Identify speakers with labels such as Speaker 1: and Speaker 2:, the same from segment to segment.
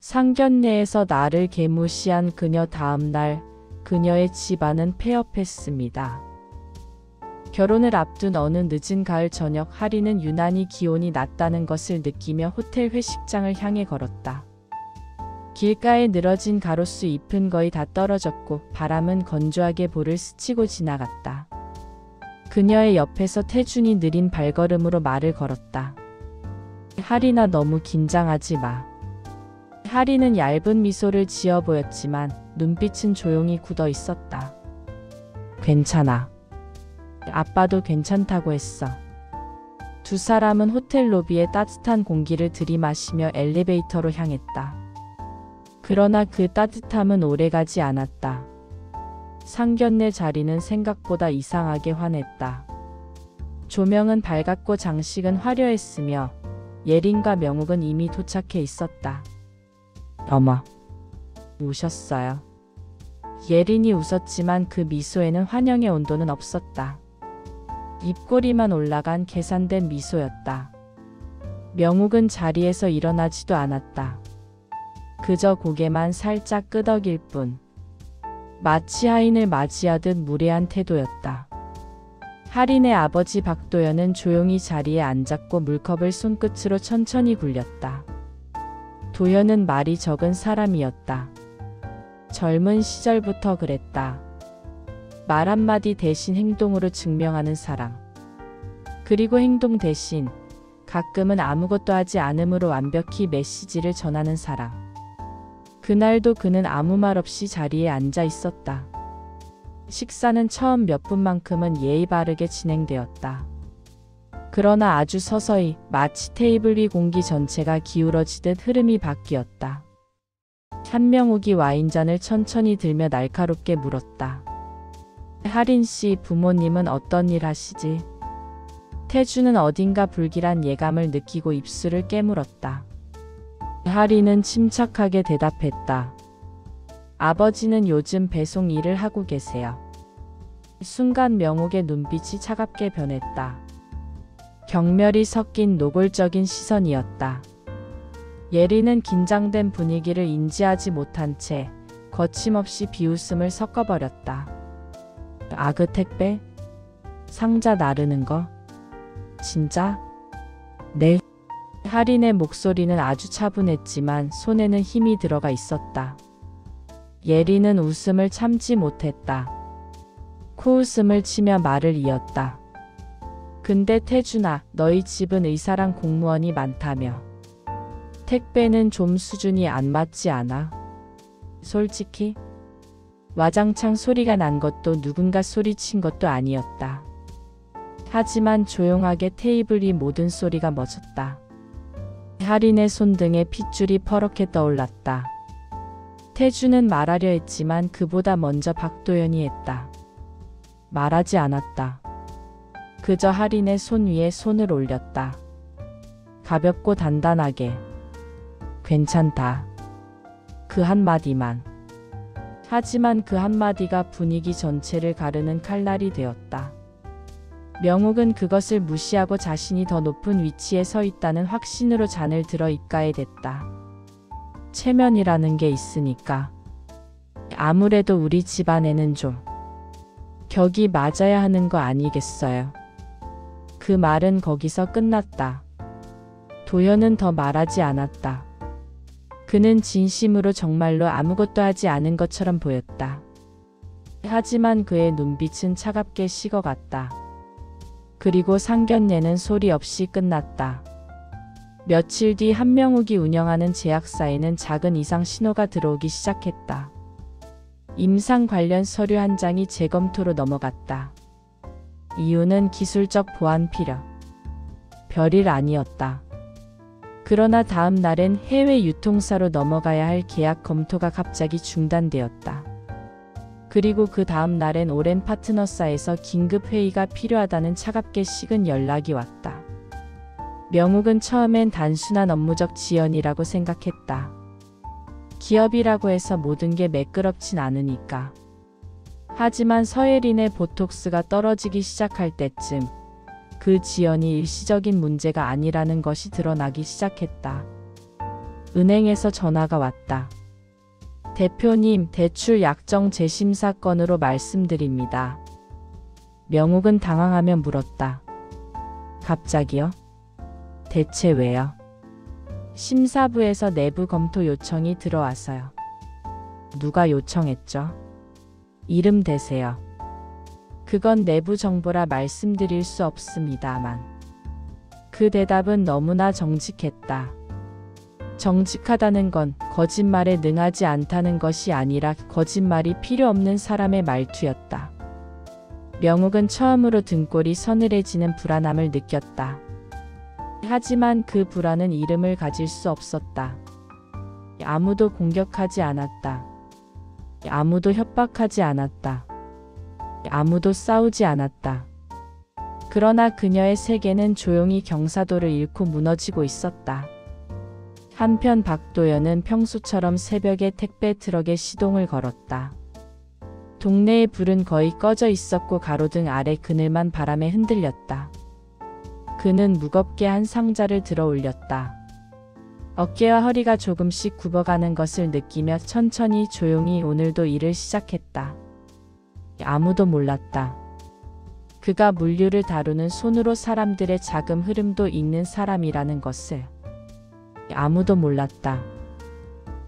Speaker 1: 상견례에서 나를 개무시한 그녀. 다음 날 그녀의 집안은 폐업했습니다. 결혼을 앞둔 어느 늦은 가을 저녁, 하리는 유난히 기온이 낮다는 것을 느끼며 호텔 회식장을 향해 걸었다. 길가에 늘어진 가로수 잎은 거의 다 떨어졌고 바람은 건조하게 볼을 스치고 지나갔다. 그녀의 옆에서 태준이 느린 발걸음으로 말을 걸었다. 하리나, 너무 긴장하지 마. 하리는 얇은 미소를 지어 보였지만 눈빛은 조용히 굳어 있었다. 괜찮아. 아빠도 괜찮다고 했어. 두 사람은 호텔 로비에 따뜻한 공기를 들이마시며 엘리베이터로 향했다. 그러나 그 따뜻함은 오래가지 않았다. 상견례 자리는 생각보다 이상하게 환했다. 조명은 밝았고 장식은 화려했으며 예린과 명욱은 이미 도착해 있었다. 어머, 우셨어요? 예린이 웃었지만 그 미소에는 환영의 온도는 없었다. 입꼬리만 올라간 계산된 미소였다. 명욱은 자리에서 일어나지도 않았다. 그저 고개만 살짝 끄덕일 뿐. 마치 하인을 맞이하듯 무례한 태도였다. 하린의 아버지 박도연은 조용히 자리에 앉았고 물컵을 손끝으로 천천히 굴렸다. 도연은 말이 적은 사람이었다. 젊은 시절부터 그랬다. 말 한마디 대신 행동으로 증명하는 사람. 그리고 행동 대신 가끔은 아무것도 하지 않음으로 완벽히 메시지를 전하는 사람. 그날도 그는 아무 말 없이 자리에 앉아 있었다. 식사는 처음 몇 분만큼은 예의 바르게 진행되었다. 그러나 아주 서서히, 마치 테이블 위 공기 전체가 기울어지듯 흐름이 바뀌었다. 한명욱이 와인잔을 천천히 들며 날카롭게 물었다. 하린 씨, 부모님은 어떤 일 하시지? 태주는 어딘가 불길한 예감을 느끼고 입술을 깨물었다. 하린은 침착하게 대답했다. 아버지는 요즘 배송 일을 하고 계세요. 순간 명욱의 눈빛이 차갑게 변했다. 경멸이 섞인 노골적인 시선이었다. 예린은 긴장된 분위기를 인지하지 못한 채 거침없이 비웃음을 섞어버렸다. 아그 택배? 상자 나르는 거? 진짜? 네. 하린의 목소리는 아주 차분했지만 손에는 힘이 들어가 있었다. 예린은 웃음을 참지 못했다. 코웃음을 치며 말을 이었다. 근데 태준아, 너희 집은 의사랑 공무원이 많다며. 택배는 좀 수준이 안 맞지 않아? 솔직히? 와장창 소리가 난 것도 누군가 소리친 것도 아니었다. 하지만 조용하게 테이블 위 모든 소리가 멎었다. 하린의 손등에 핏줄이 퍼렇게 떠올랐다. 태주는 말하려 했지만 그보다 먼저 박도연이 했다. 말하지 않았다. 그저 하린의 손 위에 손을 올렸다. 가볍고 단단하게. 괜찮다. 그 한마디만. 하지만 그 한마디가 분위기 전체를 가르는 칼날이 되었다. 명욱은 그것을 무시하고 자신이 더 높은 위치에 서 있다는 확신으로 잔을 들어 입가에 댔다. 체면이라는 게 있으니까. 아무래도 우리 집안에는 좀 격이 맞아야 하는 거 아니겠어요? 그 말은 거기서 끝났다. 도연은 더 말하지 않았다. 그는 진심으로 정말로 아무것도 하지 않은 것처럼 보였다. 하지만 그의 눈빛은 차갑게 식어갔다. 그리고 상견례는 소리 없이 끝났다. 며칠 뒤 한명욱이 운영하는 제약사에는 작은 이상 신호가 들어오기 시작했다. 임상 관련 서류 한 장이 재검토로 넘어갔다. 이유는 기술적 보안 필요. 별일 아니었다. 그러나 다음 날엔 해외 유통사로 넘어가야 할 계약 검토가 갑자기 중단되었다. 그리고 그 다음 날엔 오랜 파트너사에서 긴급 회의가 필요하다는 차갑게 식은 연락이 왔다. 명욱은 처음엔 단순한 업무적 지연이라고 생각했다. 기업이라고 해서 모든 게 매끄럽진 않으니까. 하지만 서예린의 보톡스가 떨어지기 시작할 때쯤 그 지연이 일시적인 문제가 아니라는 것이 드러나기 시작했다. 은행에서 전화가 왔다. 대표님, 대출 약정 재심사 건으로 말씀드립니다. 명옥은 당황하며 물었다. 갑자기요? 대체 왜요? 심사부에서 내부 검토 요청이 들어와서요. 누가 요청했죠? 이름 대세요. 그건 내부 정보라 말씀드릴 수 없습니다만. 그 대답은 너무나 정직했다. 정직하다는 건 거짓말에 능하지 않다는 것이 아니라 거짓말이 필요 없는 사람의 말투였다. 명옥은 처음으로 등골이 서늘해지는 불안함을 느꼈다. 하지만 그 불안은 이름을 가질 수 없었다. 아무도 공격하지 않았다. 아무도 협박하지 않았다. 아무도 싸우지 않았다. 그러나 그녀의 세계는 조용히 경사도를 잃고 무너지고 있었다. 한편 박도연은 평소처럼 새벽에 택배 트럭에 시동을 걸었다. 동네의 불은 거의 꺼져 있었고 가로등 아래 그늘만 바람에 흔들렸다. 그는 무겁게 한 상자를 들어 올렸다. 어깨와 허리가 조금씩 굽어가는 것을 느끼며 천천히 조용히 오늘도 일을 시작했다. 아무도 몰랐다. 그가 물류를 다루는 손으로 사람들의 자금 흐름도 읽는 사람이라는 것을. 아무도 몰랐다.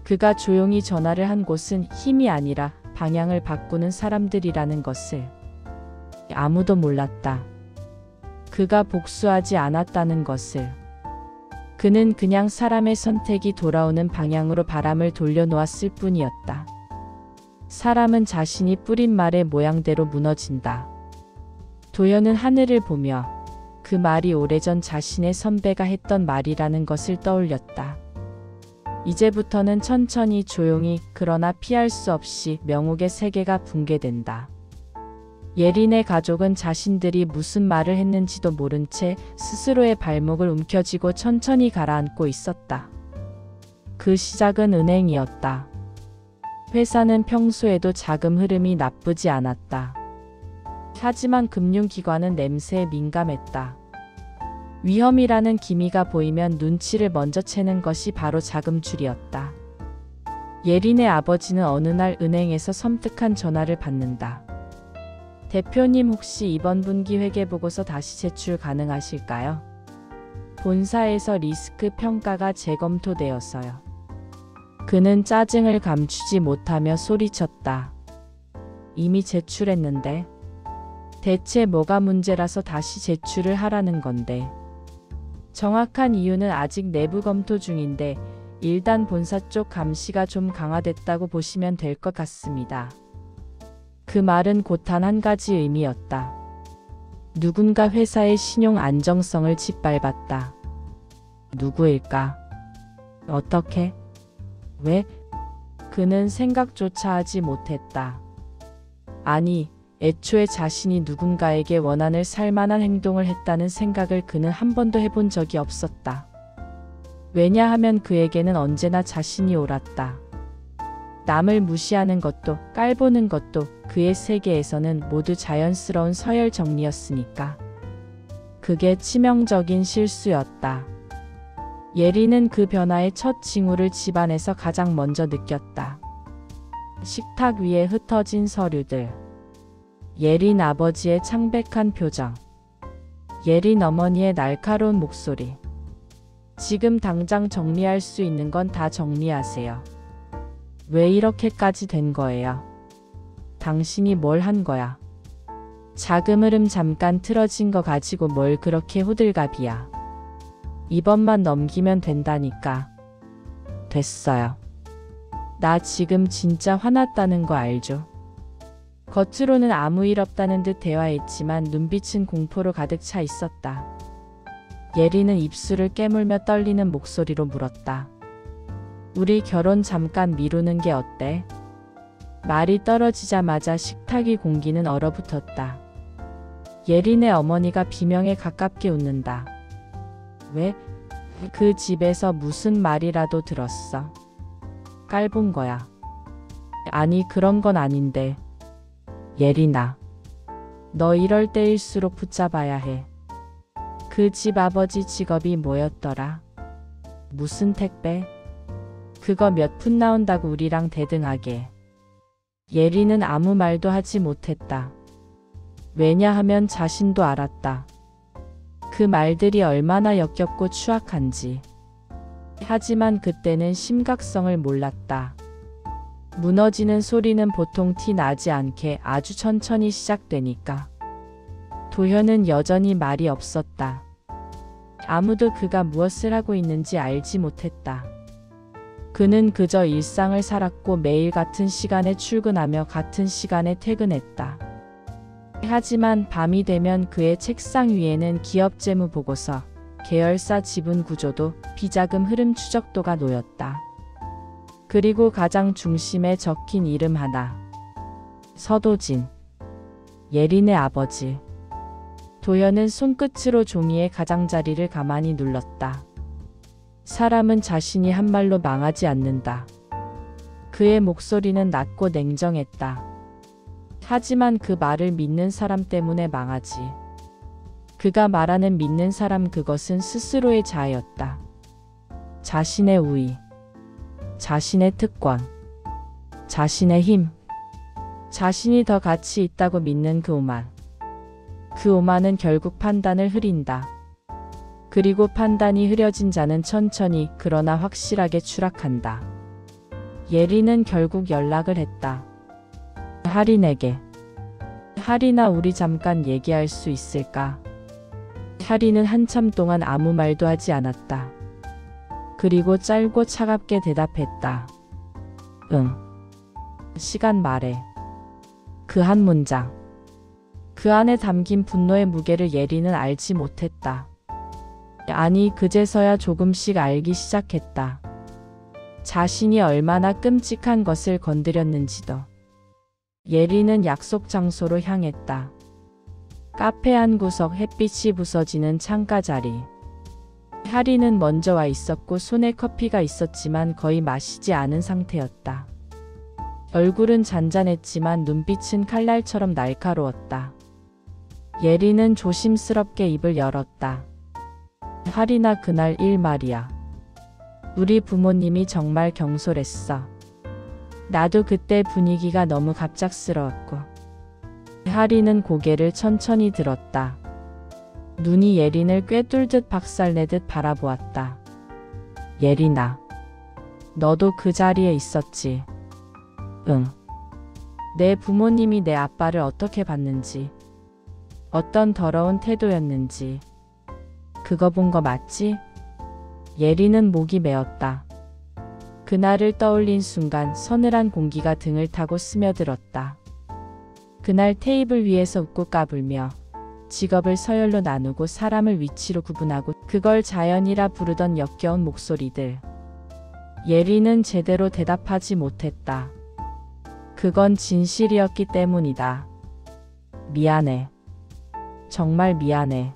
Speaker 1: 그가 조용히 전화를 한 곳은 힘이 아니라 방향을 바꾸는 사람들이라는 것을. 아무도 몰랐다. 그가 복수하지 않았다는 것을. 그는 그냥 사람의 선택이 돌아오는 방향으로 바람을 돌려놓았을 뿐이었다. 사람은 자신이 뿌린 말의 모양대로 무너진다. 도연은 하늘을 보며 그 말이 오래전 자신의 선배가 했던 말이라는 것을 떠올렸다. 이제부터는 천천히 조용히 그러나 피할 수 없이 명옥의 세계가 붕괴된다. 예린의 가족은 자신들이 무슨 말을 했는지도 모른 채 스스로의 발목을 움켜쥐고 천천히 가라앉고 있었다. 그 시작은 은행이었다. 회사는 평소에도 자금 흐름이 나쁘지 않았다. 하지만 금융기관은 냄새에 민감했다. 위험이라는 기미가 보이면 눈치를 먼저 채는 것이 바로 자금줄이었다. 예린의 아버지는 어느 날 은행에서 섬뜩한 전화를 받는다. 대표님, 혹시 이번 분기 회계보고서 다시 제출 가능하실까요? 본사에서 리스크 평가가 재검토되어서요. 그는 짜증을 감추지 못하며 소리쳤다. 이미 제출했는데. 대체 뭐가 문제라서 다시 제출을 하라는 건데. 정확한 이유는 아직 내부 검토 중인데 일단 본사 쪽 감시가 좀 강화됐다고 보시면 될 것 같습니다. 그 말은 곧 단 한 가지 의미였다. 누군가 회사의 신용 안정성을 짓밟았다. 누구일까? 어떻게? 왜? 그는 생각조차 하지 못했다. 아니, 애초에 자신이 누군가에게 원한을 살 만한 행동을 했다는 생각을 그는 한 번도 해본 적이 없었다. 왜냐하면 그에게는 언제나 자신이 옳았다. 남을 무시하는 것도 깔보는 것도 그의 세계에서는 모두 자연스러운 서열 정리였으니까. 그게 치명적인 실수였다. 예린은 그 변화의 첫 징후를 집안에서 가장 먼저 느꼈다. 식탁 위에 흩어진 서류들. 예린 아버지의 창백한 표정. 예린 어머니의 날카로운 목소리. 지금 당장 정리할 수 있는 건 다 정리하세요. 왜 이렇게까지 된 거예요? 당신이 뭘 한 거야? 자금 흐름 잠깐 틀어진 거 가지고 뭘 그렇게 호들갑이야. 이번만 넘기면 된다니까. 됐어요. 나 지금 진짜 화났다는 거 알죠? 겉으로는 아무 일 없다는 듯 대화했지만 눈빛은 공포로 가득 차 있었다. 예린은 입술을 깨물며 떨리는 목소리로 물었다. 우리 결혼 잠깐 미루는 게 어때? 말이 떨어지자마자 식탁 위 공기는 얼어붙었다. 예린의 어머니가 비명에 가깝게 웃는다. 왜? 그 집에서 무슨 말이라도 들었어? 깔본 거야. 아니, 그런 건 아닌데. 예린아, 너 이럴 때일수록 붙잡아야 해. 그 집 아버지 직업이 뭐였더라? 무슨 택배? 그거 몇 푼 나온다고 우리랑 대등하게. 예리는 아무 말도 하지 못했다. 왜냐하면 자신도 알았다. 그 말들이 얼마나 역겹고 추악한지. 하지만 그때는 심각성을 몰랐다. 무너지는 소리는 보통 티 나지 않게 아주 천천히 시작되니까. 도현은 여전히 말이 없었다. 아무도 그가 무엇을 하고 있는지 알지 못했다. 그는 그저 일상을 살았고 매일 같은 시간에 출근하며 같은 시간에 퇴근했다. 하지만 밤이 되면 그의 책상 위에는 기업 재무 보고서, 계열사 지분 구조도, 비자금 흐름 추적도가 놓였다. 그리고 가장 중심에 적힌 이름 하나. 서도진. 예린의 아버지. 도현은 손끝으로 종이의 가장자리를 가만히 눌렀다. 사람은 자신이 한 말로 망하지 않는다. 그의 목소리는 낮고 냉정했다. 하지만 그 말을 믿는 사람 때문에 망하지. 그가 말하는 믿는 사람, 그것은 스스로의 자아였다. 자신의 우위, 자신의 특권, 자신의 힘, 자신이 더 가치 있다고 믿는 그 오만. 그 오만은 결국 판단을 흐린다. 그리고 판단이 흐려진 자는 천천히 그러나 확실하게 추락한다. 예리는 결국 연락을 했다. 하린에게. 하린아, 우리 잠깐 얘기할 수 있을까? 하린은 한참 동안 아무 말도 하지 않았다. 그리고 짧고 차갑게 대답했다. 응. 시간 말해. 그 한 문장. 그 안에 담긴 분노의 무게를 예리는 알지 못했다. 아니, 그제서야 조금씩 알기 시작했다. 자신이 얼마나 끔찍한 것을 건드렸는지도. 예리는 약속 장소로 향했다. 카페 한 구석, 햇빛이 부서지는 창가 자리. 하린은 먼저 와 있었고 손에 커피가 있었지만 거의 마시지 않은 상태였다. 얼굴은 잔잔했지만 눈빛은 칼날처럼 날카로웠다. 예리는 조심스럽게 입을 열었다. 하린아, 그날 일 말이야. 우리 부모님이 정말 경솔했어. 나도 그때 분위기가 너무 갑작스러웠고. 하린은 고개를 천천히 들었다. 눈이 예린을 꿰뚫듯 박살내듯 바라보았다. 예린아, 너도 그 자리에 있었지? 응. 내 부모님이 내 아빠를 어떻게 봤는지, 어떤 더러운 태도였는지 그거 본 거 맞지? 예리는 목이 메었다. 그날을 떠올린 순간 서늘한 공기가 등을 타고 스며들었다. 그날 테이블 위에서 웃고 까불며 직업을 서열로 나누고 사람을 위치로 구분하고 그걸 자연이라 부르던 역겨운 목소리들. 예리는 제대로 대답하지 못했다. 그건 진실이었기 때문이다. 미안해. 정말 미안해.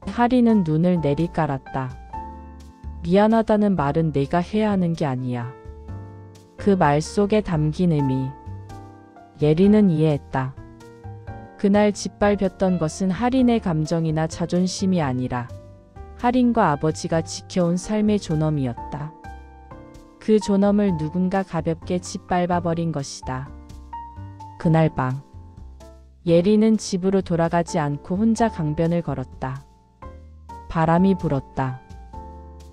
Speaker 1: 하린은 눈을 내리깔았다. 미안하다는 말은 내가 해야 하는 게 아니야. 그 말 속에 담긴 의미. 예리는 이해했다. 그날 짓밟혔던 것은 하린의 감정이나 자존심이 아니라 하린과 아버지가 지켜온 삶의 존엄이었다. 그 존엄을 누군가 가볍게 짓밟아버린 것이다. 그날 밤 예리는 집으로 돌아가지 않고 혼자 강변을 걸었다. 바람이 불었다.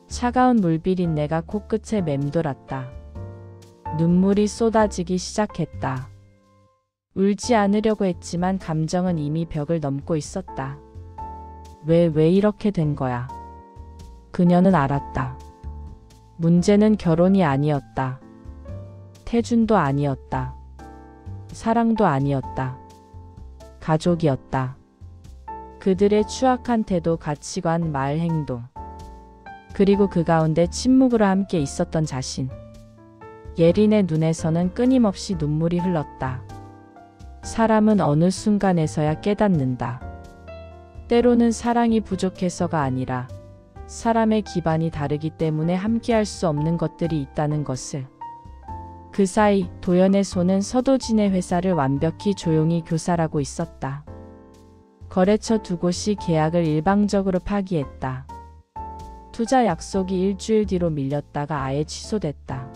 Speaker 1: 차가운 물비린내가 코끝에 맴돌았다. 눈물이 쏟아지기 시작했다. 울지 않으려고 했지만 감정은 이미 벽을 넘고 있었다. 왜 이렇게 된 거야? 그녀는 알았다. 문제는 결혼이 아니었다. 태준도 아니었다. 사랑도 아니었다. 가족이었다. 그들의 추악한 태도, 가치관, 말, 행동. 그리고 그 가운데 침묵으로 함께 있었던 자신. 예린의 눈에서는 끊임없이 눈물이 흘렀다. 사람은 어느 순간에서야 깨닫는다. 때로는 사랑이 부족해서가 아니라 사람의 기반이 다르기 때문에 함께할 수 없는 것들이 있다는 것을. 그 사이 도연의 손은 서도진의 회사를 완벽히 조용히 교살하고 있었다. 거래처 두 곳이 계약을 일방적으로 파기했다. 투자 약속이 일주일 뒤로 밀렸다가 아예 취소됐다.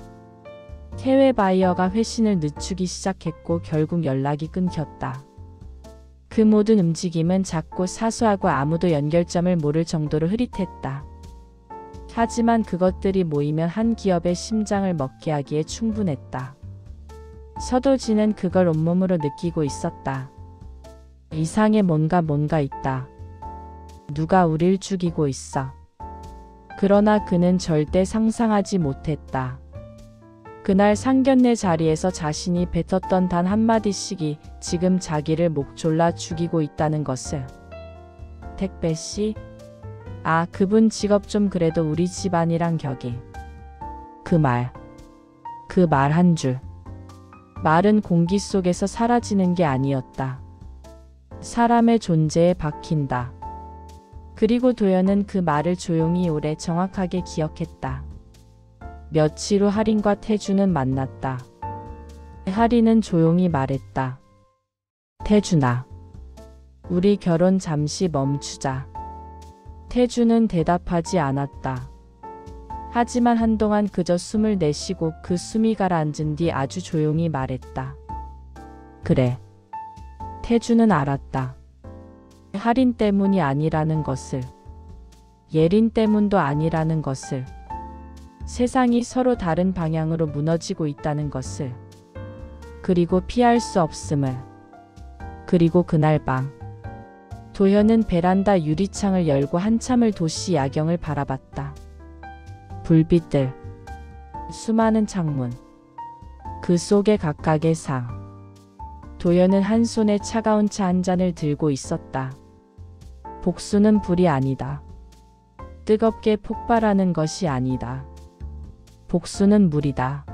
Speaker 1: 해외 바이어가 회신을 늦추기 시작했고 결국 연락이 끊겼다. 그 모든 움직임은 작고 사소하고 아무도 연결점을 모를 정도로 흐릿했다. 하지만 그것들이 모이면 한 기업의 심장을 먹게 하기에 충분했다. 서도진은 그걸 온몸으로 느끼고 있었다. 이상해, 뭔가 있다. 누가 우릴 죽이고 있어. 그러나 그는 절대 상상하지 못했다. 그날 상견례 자리에서 자신이 뱉었던 단 한마디씩이 지금 자기를 목 졸라 죽이고 있다는 것을. 택배씨? 아, 그분 직업 좀 그래도 우리 집안이랑 격이. 그 말 한 줄. 말은 공기 속에서 사라지는 게 아니었다. 사람의 존재에 박힌다. 그리고 도연은 그 말을 조용히 오래 정확하게 기억했다. 며칠 후 하린과 태주는 만났다. 하린은 조용히 말했다. 태준아, 우리 결혼 잠시 멈추자. 태주는 대답하지 않았다. 하지만 한동안 그저 숨을 내쉬고 그 숨이 가라앉은 뒤 아주 조용히 말했다. 그래. 태주는 알았다. 하린 때문이 아니라는 것을. 예린 때문도 아니라는 것을. 세상이 서로 다른 방향으로 무너지고 있다는 것을. 그리고 피할 수 없음을. 그리고 그날 밤 도현은 베란다 유리창을 열고 한참을 도시 야경을 바라봤다. 불빛들, 수많은 창문, 그 속에 각각의 상. 도현은 한 손에 차가운 차 한 잔을 들고 있었다. 복수는 불이 아니다. 뜨겁게 폭발하는 것이 아니다. 복수는 물이다.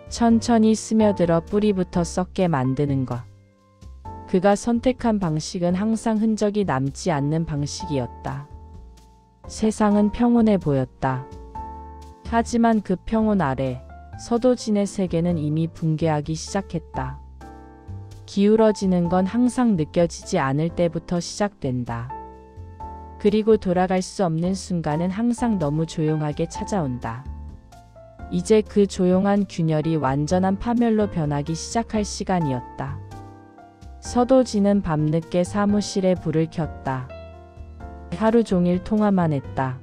Speaker 1: 천천히 스며들어 뿌리부터 썩게 만드는 것. 그가 선택한 방식은 항상 흔적이 남지 않는 방식이었다. 세상은 평온해 보였다. 하지만 그 평온 아래 서도진의 세계는 이미 붕괴하기 시작했다. 기울어지는 건 항상 느껴지지 않을 때부터 시작된다. 그리고 돌아갈 수 없는 순간은 항상 너무 조용하게 찾아온다. 이제 그 조용한 균열이 완전한 파멸로 변하기 시작할 시간이었다. 서도진은 밤늦게 사무실에 불을 켰다. 하루 종일 통화만 했다.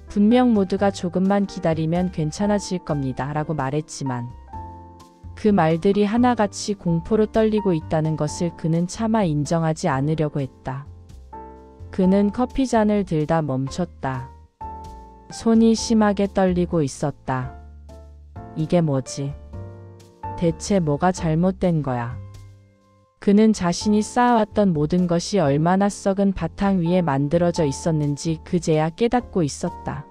Speaker 1: 분명 모두가 조금만 기다리면 괜찮아질 겁니다 라고 말했지만 그 말들이 하나같이 공포로 떨리고 있다는 것을 그는 차마 인정하지 않으려고 했다. 그는 커피잔을 들다 멈췄다. 손이 심하게 떨리고 있었다. 이게 뭐지? 대체 뭐가 잘못된 거야? 그는 자신이 쌓아왔던 모든 것이 얼마나 썩은 바탕 위에 만들어져 있었는지 그제야 깨닫고 있었다.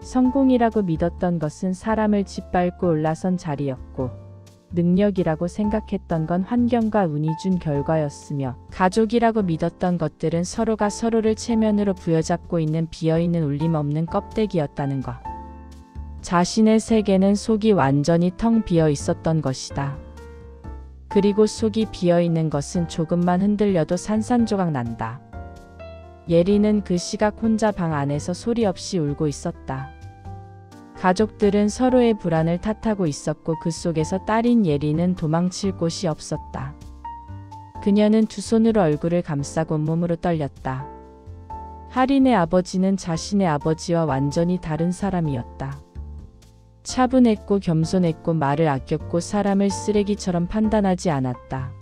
Speaker 1: 성공이라고 믿었던 것은 사람을 짓밟고 올라선 자리였고, 능력이라고 생각했던 건 환경과 운이 준 결과였으며, 가족이라고 믿었던 것들은 서로가 서로를 체면으로 부여잡고 있는 비어있는 울림없는 껍데기였다는 것. 자신의 세계는 속이 완전히 텅 비어 있었던 것이다. 그리고 속이 비어있는 것은 조금만 흔들려도 산산조각 난다. 예리는 그 시각 혼자 방 안에서 소리 없이 울고 있었다. 가족들은 서로의 불안을 탓하고 있었고 그 속에서 딸인 예리는 도망칠 곳이 없었다. 그녀는 두 손으로 얼굴을 감싸고 온몸으로 떨렸다. 하린의 아버지는 자신의 아버지와 완전히 다른 사람이었다. 차분했고 겸손했고 말을 아꼈고 사람을 쓰레기처럼 판단하지 않았다.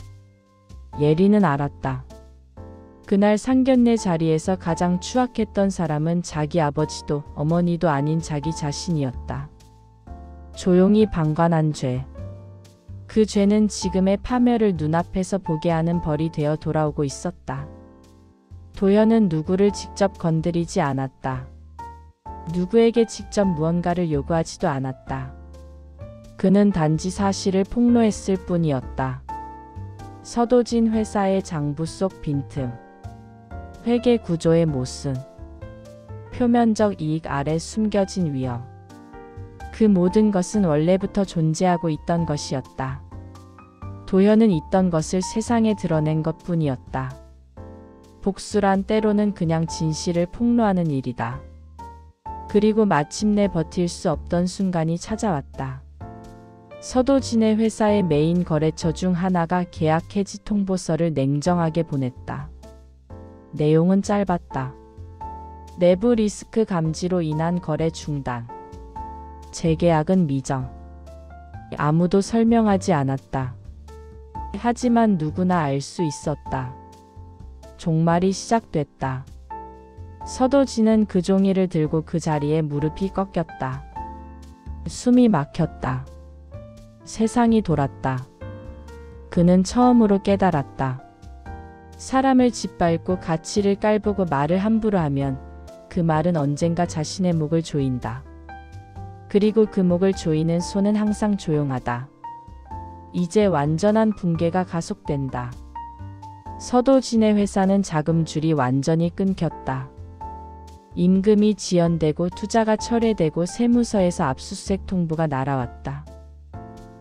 Speaker 1: 예리는 알았다. 그날 상견례 자리에서 가장 추악했던 사람은 자기 아버지도 어머니도 아닌 자기 자신이었다. 조용히 방관한 죄. 그 죄는 지금의 파멸을 눈앞에서 보게 하는 벌이 되어 돌아오고 있었다. 도현은 누구를 직접 건드리지 않았다. 누구에게 직접 무언가를 요구하지도 않았다. 그는 단지 사실을 폭로했을 뿐이었다. 서도진 회사의 장부 속 빈틈. 회계 구조의 모순. 표면적 이익 아래 숨겨진 위험. 그 모든 것은 원래부터 존재하고 있던 것이었다. 도현은 있던 것을 세상에 드러낸 것뿐이었다. 복수란 때로는 그냥 진실을 폭로하는 일이다. 그리고 마침내 버틸 수 없던 순간이 찾아왔다. 서도진의 회사의 메인 거래처 중 하나가 계약 해지 통보서를 냉정하게 보냈다. 내용은 짧았다. 내부 리스크 감지로 인한 거래 중단. 재계약은 미정. 아무도 설명하지 않았다. 하지만 누구나 알 수 있었다. 종말이 시작됐다. 서도진은 그 종이를 들고 그 자리에 무릎이 꺾였다. 숨이 막혔다. 세상이 돌았다. 그는 처음으로 깨달았다. 사람을 짓밟고 가치를 깔보고 말을 함부로 하면 그 말은 언젠가 자신의 목을 조인다. 그리고 그 목을 조이는 손은 항상 조용하다. 이제 완전한 붕괴가 가속된다. 서도진의 회사는 자금줄이 완전히 끊겼다. 임금이 지연되고 투자가 철회되고 세무서에서 압수수색 통보가 날아왔다.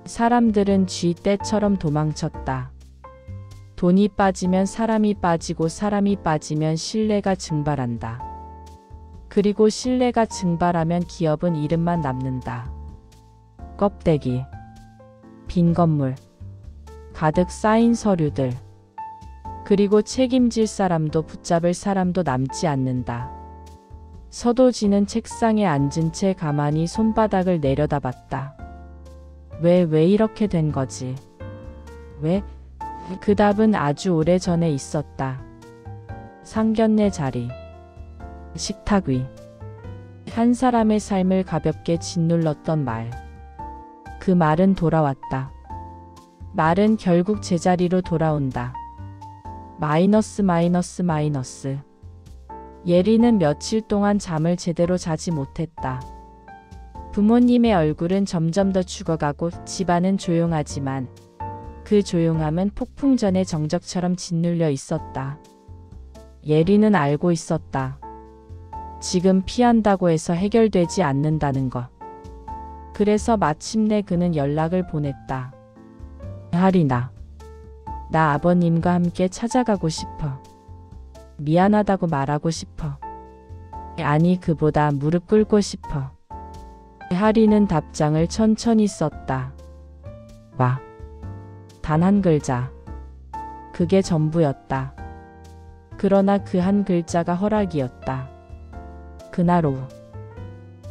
Speaker 1: 사람들은 쥐떼처럼 도망쳤다. 돈이 빠지면 사람이 빠지고 사람이 빠지면 신뢰가 증발한다. 그리고 신뢰가 증발하면 기업은 이름만 남는다. 껍데기, 빈 건물, 가득 쌓인 서류들, 그리고 책임질 사람도 붙잡을 사람도 남지 않는다. 서도진은 책상에 앉은 채 가만히 손바닥을 내려다봤다. 왜 이렇게 된 거지? 왜? 그 답은 아주 오래전에 있었다. 상견례 자리, 식탁 위, 한 사람의 삶을 가볍게 짓눌렀던 말. 그 말은 돌아왔다. 말은 결국 제자리로 돌아온다. 마이너스. 예리는 며칠 동안 잠을 제대로 자지 못했다. 부모님의 얼굴은 점점 더 죽어가고 집안은 조용하지만 그 조용함은 폭풍전의 정적처럼 짓눌려 있었다. 예리는 알고 있었다. 지금 피한다고 해서 해결되지 않는다는 것. 그래서 마침내 그는 연락을 보냈다. 하리나, 나 아버님과 함께 찾아가고 싶어. 미안하다고 말하고 싶어. 아니, 그보다 무릎 꿇고 싶어. 하리는 답장을 천천히 썼다. 와. 단 한 글자. 그게 전부였다. 그러나 그 한 글자가 허락이었다. 그날 오후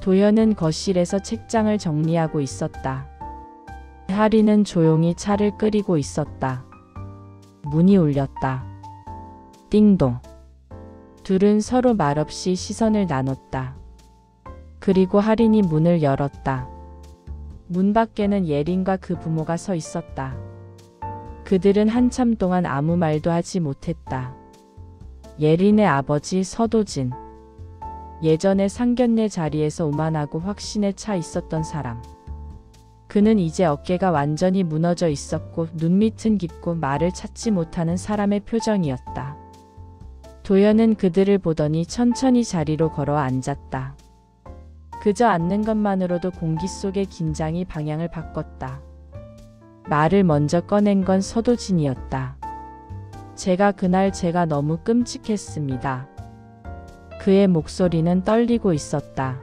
Speaker 1: 도현은 거실에서 책장을 정리하고 있었다. 하리는 조용히 차를 끓이고 있었다. 문이 울렸다. 띵동. 둘은 서로 말없이 시선을 나눴다. 그리고 하린이 문을 열었다. 문 밖에는 예린과 그 부모가 서 있었다. 그들은 한참 동안 아무 말도 하지 못했다. 예린의 아버지 서도진. 예전에 상견례 자리에서 오만하고 확신에 차 있었던 사람. 그는 이제 어깨가 완전히 무너져 있었고 눈밑은 깊고 말을 찾지 못하는 사람의 표정이었다. 도연은 그들을 보더니 천천히 자리로 걸어 앉았다. 그저 앉는 것만으로도 공기 속의 긴장이 방향을 바꿨다. 말을 먼저 꺼낸 건 서도진이었다. 제가 너무 끔찍했습니다. 그의 목소리는 떨리고 있었다.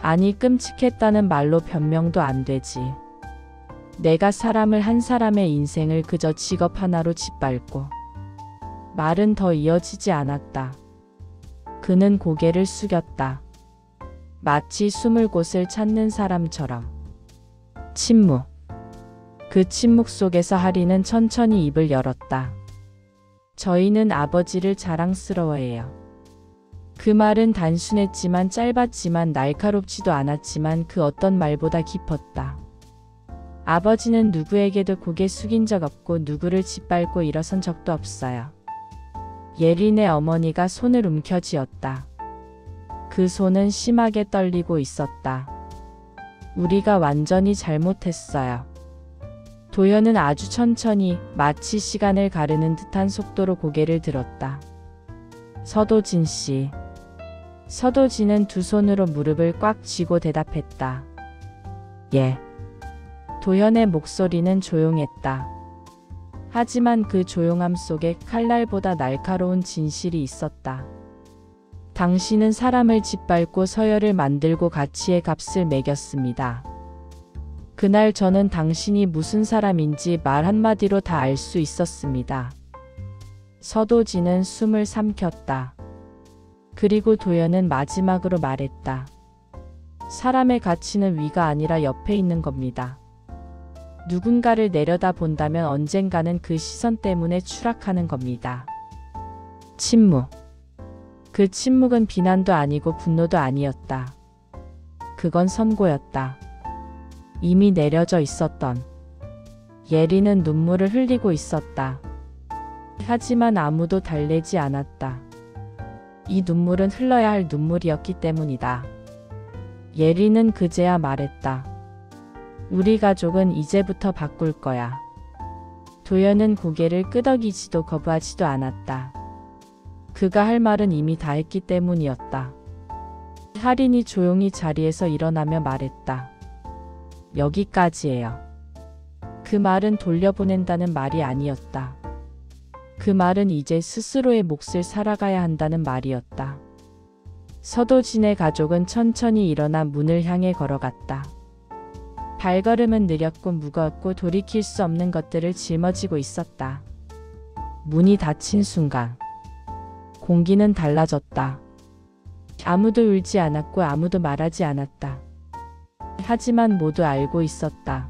Speaker 1: 아니, 끔찍했다는 말로 변명도 안 되지. 내가 한 사람의 인생을 그저 직업 하나로 짓밟고. 말은 더 이어지지 않았다. 그는 고개를 숙였다. 마치 숨을 곳을 찾는 사람처럼. 침묵. 그 침묵 속에서 하리는 천천히 입을 열었다. 저희는 아버지를 자랑스러워해요. 그 말은 단순했지만 짧았지만 날카롭지도 않았지만 그 어떤 말보다 깊었다. 아버지는 누구에게도 고개 숙인 적 없고 누구를 짓밟고 일어선 적도 없어요. 예린의 어머니가 손을 움켜쥐었다. 그 손은 심하게 떨리고 있었다. 우리가 완전히 잘못했어요. 도연은 아주 천천히 마치 시간을 가르는 듯한 속도로 고개를 들었다. 서도진 씨. 서도진은 두 손으로 무릎을 꽉 쥐고 대답했다. 예. 도연의 목소리는 조용했다. 하지만 그 조용함 속에 칼날보다 날카로운 진실이 있었다. 당신은 사람을 짓밟고 서열을 만들고 가치의 값을 매겼습니다. 그날 저는 당신이 무슨 사람인지 말 한마디로 다 알 수 있었습니다. 서도진은 숨을 삼켰다. 그리고 도연은 마지막으로 말했다. 사람의 가치는 위가 아니라 옆에 있는 겁니다. 누군가를 내려다 본다면 언젠가는 그 시선 때문에 추락하는 겁니다. 침묵. 그 침묵은 비난도 아니고 분노도 아니었다. 그건 선고였다. 이미 내려져 있었던. 예리는 눈물을 흘리고 있었다. 하지만 아무도 달래지 않았다. 이 눈물은 흘러야 할 눈물이었기 때문이다. 예리는 그제야 말했다. 우리 가족은 이제부터 바꿀 거야. 도연은 고개를 끄덕이지도 거부하지도 않았다. 그가 할 말은 이미 다 했기 때문이었다. 할인이 조용히 자리에서 일어나며 말했다. 여기까지예요. 그 말은 돌려보낸다는 말이 아니었다. 그 말은 이제 스스로의 몫을 살아가야 한다는 말이었다. 서도진의 가족은 천천히 일어나 문을 향해 걸어갔다. 발걸음은 느렸고 무거웠고 돌이킬 수 없는 것들을 짊어지고 있었다. 문이 닫힌 순간 공기는 달라졌다. 아무도 울지 않았고 아무도 말하지 않았다. 하지만 모두 알고 있었다.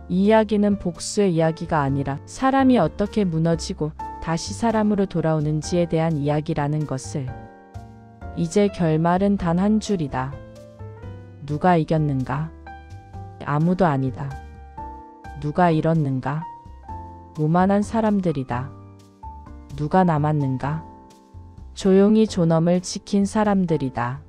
Speaker 1: 이 이야기는 복수의 이야기가 아니라 사람이 어떻게 무너지고 다시 사람으로 돌아오는지에 대한 이야기라는 것을. 이제 결말은 단 한 줄이다. 누가 이겼는가? 아무도 아니다. 누가 잃었는가? 오만한 사람들이다. 누가 남았는가? 조용히 존엄을 지킨 사람들이다.